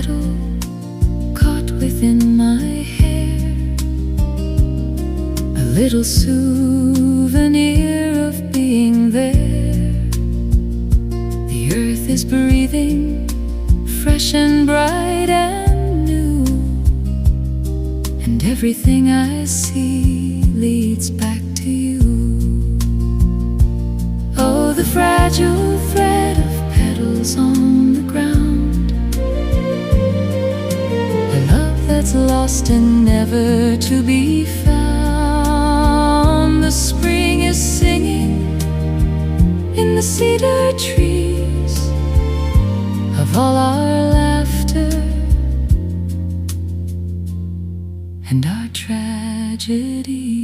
petal caught within my hair, a little souvenir of being there. The earth is breathing, fresh and bright and new, and everything I see leads back to you. Oh, the fragile thread of petals on the ground, a love that's lost and never to be found. The spring is singing in the cedar trees of all our laughter and our tragedy.